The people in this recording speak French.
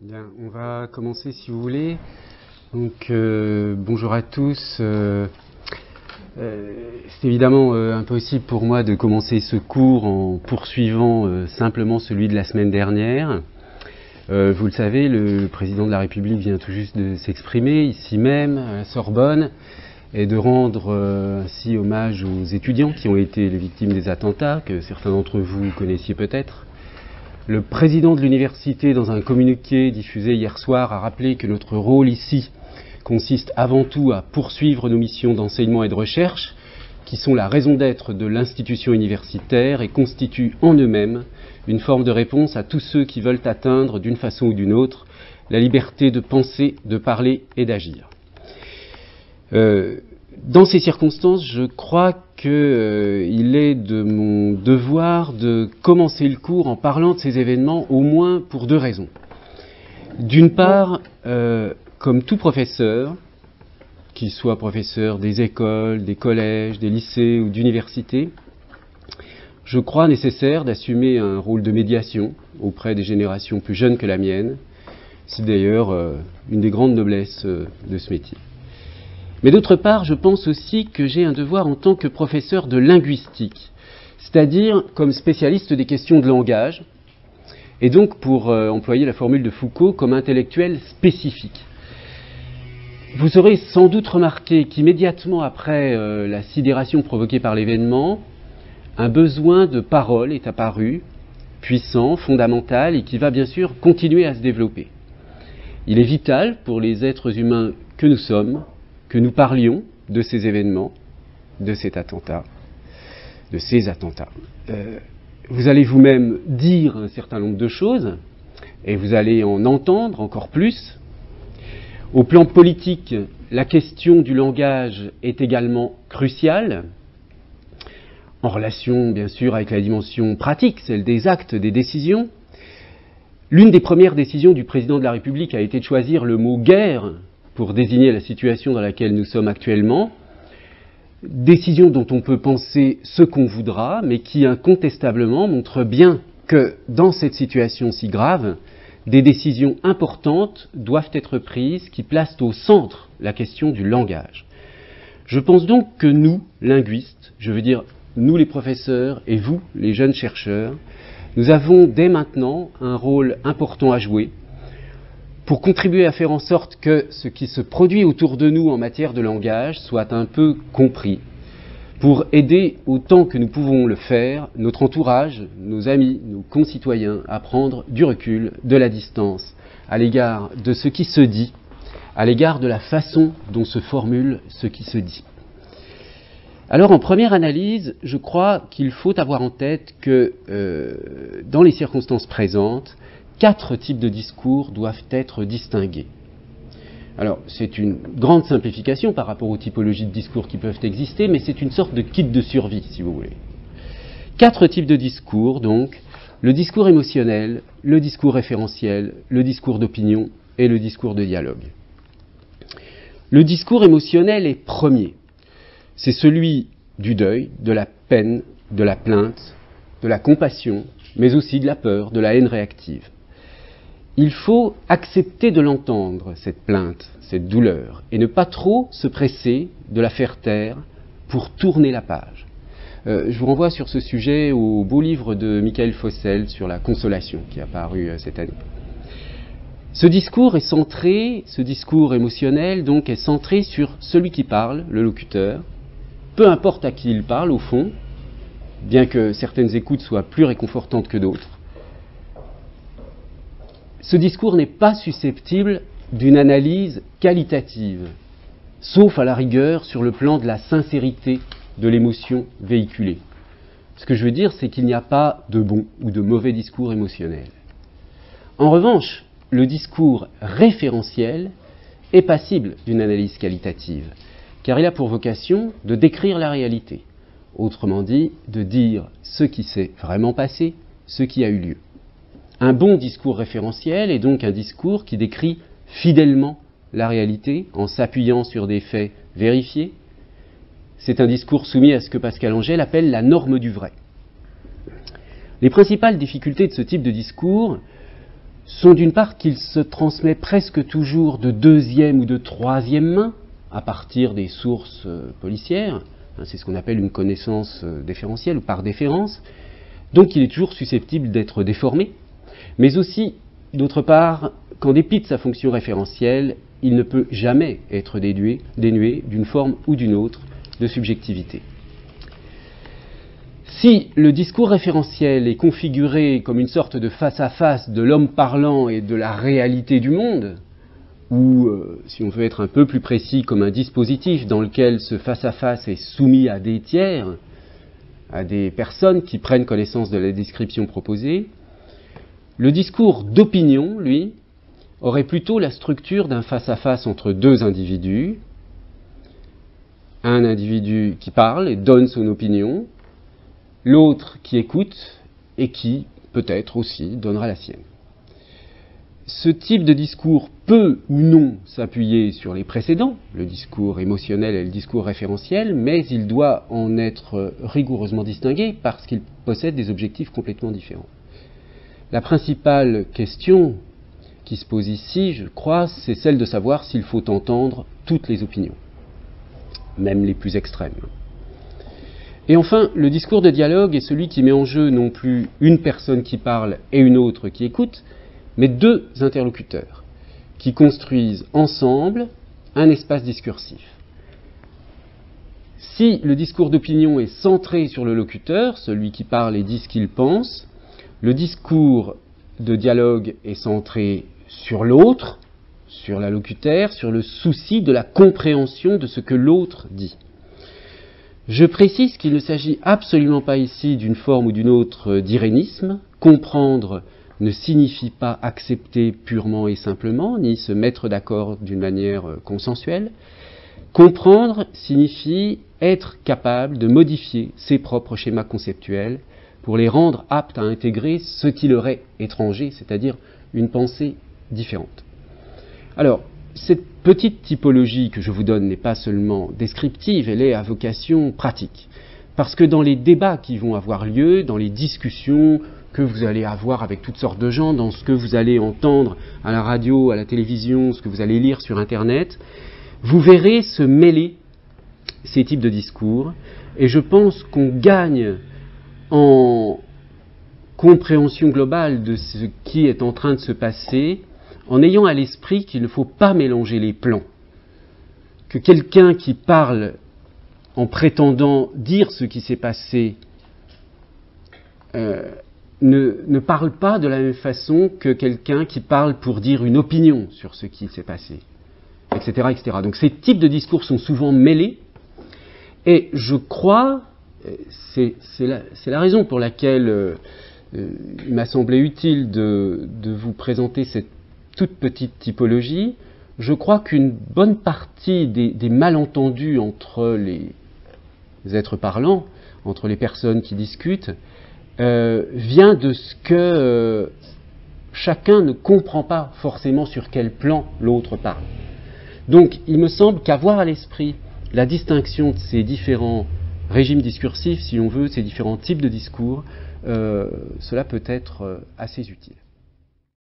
Bien, on va commencer si vous voulez. Donc, bonjour à tous. C'est évidemment impossible pour moi de commencer ce cours en poursuivant simplement celui de la semaine dernière. Vous le savez, le président de la République vient tout juste de s'exprimer ici même, à la Sorbonne, et de rendre ainsi hommage aux étudiants qui ont été les victimes des attentats, que certains d'entre vous connaissiez peut-être. Le président de l'université, dans un communiqué diffusé hier soir, a rappelé que notre rôle ici consiste avant tout à poursuivre nos missions d'enseignement et de recherche, qui sont la raison d'être de l'institution universitaire et constituent en eux-mêmes une forme de réponse à tous ceux qui veulent atteindre, d'une façon ou d'une autre, la liberté de penser, de parler et d'agir. Dans ces circonstances, je crois qu'il est de mon devoir de commencer le cours en parlant de ces événements, au moins pour deux raisons. D'une part, comme tout professeur, qu'il soit professeur des écoles, des collèges, des lycées ou d'universités, je crois nécessaire d'assumer un rôle de médiation auprès des générations plus jeunes que la mienne. C'est d'ailleurs une des grandes noblesses de ce métier. Mais d'autre part, je pense aussi que j'ai un devoir en tant que professeur de linguistique, c'est-à-dire comme spécialiste des questions de langage, et donc, pour employer la formule de Foucault, comme intellectuel spécifique. Vous aurez sans doute remarqué qu'immédiatement après la sidération provoquée par l'événement, un besoin de parole est apparu, puissant, fondamental, et qui va bien sûr continuer à se développer. Il est vital pour les êtres humains que nous sommes, que nous parlions de ces événements, de cet attentat, de ces attentats. Vous allez vous-même dire un certain nombre de choses, et vous allez en entendre encore plus. Au plan politique, la question du langage est également cruciale, en relation bien sûr avec la dimension pratique, celle des actes, des décisions. L'une des premières décisions du président de la République a été de choisir le mot « guerre » pour désigner la situation dans laquelle nous sommes actuellement. Décision dont on peut penser ce qu'on voudra, mais qui incontestablement montre bien que dans cette situation si grave, des décisions importantes doivent être prises qui placent au centre la question du langage. Je pense donc que nous, linguistes, je veux dire nous les professeurs et vous, les jeunes chercheurs, nous avons dès maintenant un rôle important à jouer pour contribuer à faire en sorte que ce qui se produit autour de nous en matière de langage soit un peu compris, pour aider autant que nous pouvons le faire notre entourage, nos amis, nos concitoyens à prendre du recul, de la distance à l'égard de ce qui se dit, à l'égard de la façon dont se formule ce qui se dit. Alors en première analyse, je crois qu'il faut avoir en tête que dans les circonstances présentes, 4 types de discours doivent être distingués. Alors, c'est une grande simplification par rapport aux typologies de discours qui peuvent exister, mais c'est une sorte de kit de survie, si vous voulez. 4 types de discours, donc, le discours émotionnel, le discours référentiel, le discours d'opinion et le discours de dialogue. Le discours émotionnel est premier. C'est celui du deuil, de la peine, de la plainte, de la compassion, mais aussi de la peur, de la haine réactive. Il faut accepter de l'entendre, cette plainte, cette douleur, et ne pas trop se presser de la faire taire pour tourner la page. Je vous renvoie sur ce sujet au beau livre de Michael Fossel sur la consolation qui est apparu cette année. Ce discours émotionnel, donc, est centré sur celui qui parle, le locuteur, peu importe à qui il parle au fond, bien que certaines écoutes soient plus réconfortantes que d'autres. Ce discours n'est pas susceptible d'une analyse qualitative, sauf à la rigueur sur le plan de la sincérité de l'émotion véhiculée. Ce que je veux dire, c'est qu'il n'y a pas de bon ou de mauvais discours émotionnel. En revanche, le discours référentiel est passible d'une analyse qualitative, car il a pour vocation de décrire la réalité, autrement dit, de dire ce qui s'est vraiment passé, ce qui a eu lieu. Un bon discours référentiel est donc un discours qui décrit fidèlement la réalité en s'appuyant sur des faits vérifiés. C'est un discours soumis à ce que Pascal Angèle appelle la norme du vrai. Les principales difficultés de ce type de discours sont d'une part qu'il se transmet presque toujours de deuxième ou de troisième main, à partir des sources policières, c'est ce qu'on appelle une connaissance déférentielle ou par déférence, donc il est toujours susceptible d'être déformé, mais aussi, d'autre part, qu'en dépit de sa fonction référentielle, il ne peut jamais être dénué d'une forme ou d'une autre de subjectivité. Si le discours référentiel est configuré comme une sorte de face-à-face de l'homme parlant et de la réalité du monde, ou, si on veut être un peu plus précis, comme un dispositif dans lequel ce face-à-face est soumis à des tiers, à des personnes qui prennent connaissance de la description proposée, le discours d'opinion, lui, aurait plutôt la structure d'un face-à-face entre deux individus, un individu qui parle et donne son opinion, l'autre qui écoute et qui, peut-être aussi, donnera la sienne. Ce type de discours peut ou non s'appuyer sur les précédents, le discours émotionnel et le discours référentiel, mais il doit en être rigoureusement distingué parce qu'il possède des objectifs complètement différents. La principale question qui se pose ici, je crois, c'est celle de savoir s'il faut entendre toutes les opinions, même les plus extrêmes. Et enfin, le discours de dialogue est celui qui met en jeu non plus une personne qui parle et une autre qui écoute, mais deux interlocuteurs qui construisent ensemble un espace discursif. Si le discours d'opinion est centré sur le locuteur, celui qui parle et dit ce qu'il pense, le discours de dialogue est centré sur l'autre, sur la locutaire, sur le souci de la compréhension de ce que l'autre dit. Je précise qu'il ne s'agit absolument pas ici d'une forme ou d'une autre d'irénisme. Comprendre ne signifie pas accepter purement et simplement, ni se mettre d'accord d'une manière consensuelle. Comprendre signifie être capable de modifier ses propres schémas conceptuels pour les rendre aptes à intégrer ce qui leur est étranger, c'est-à-dire une pensée différente. Alors, cette petite typologie que je vous donne n'est pas seulement descriptive, elle est à vocation pratique. Parce que dans les débats qui vont avoir lieu, dans les discussions que vous allez avoir avec toutes sortes de gens, dans ce que vous allez entendre à la radio, à la télévision, ce que vous allez lire sur Internet, vous verrez se mêler ces types de discours, et je pense qu'on gagne en compréhension globale de ce qui est en train de se passer, en ayant à l'esprit qu'il ne faut pas mélanger les plans, que quelqu'un qui parle en prétendant dire ce qui s'est passé ne parle pas de la même façon que quelqu'un qui parle pour dire une opinion sur ce qui s'est passé, etc., etc. Donc ces types de discours sont souvent mêlés, et je crois, c'est la raison pour laquelle il m'a semblé utile de vous présenter cette toute petite typologie. Je crois qu'une bonne partie des malentendus entre les êtres parlants, entre les personnes qui discutent, vient de ce que chacun ne comprend pas forcément sur quel plan l'autre parle. Donc il me semble qu'avoir à l'esprit la distinction de ces différents régimes discursifs, si on veut, ces différents types de discours, cela peut être assez utile.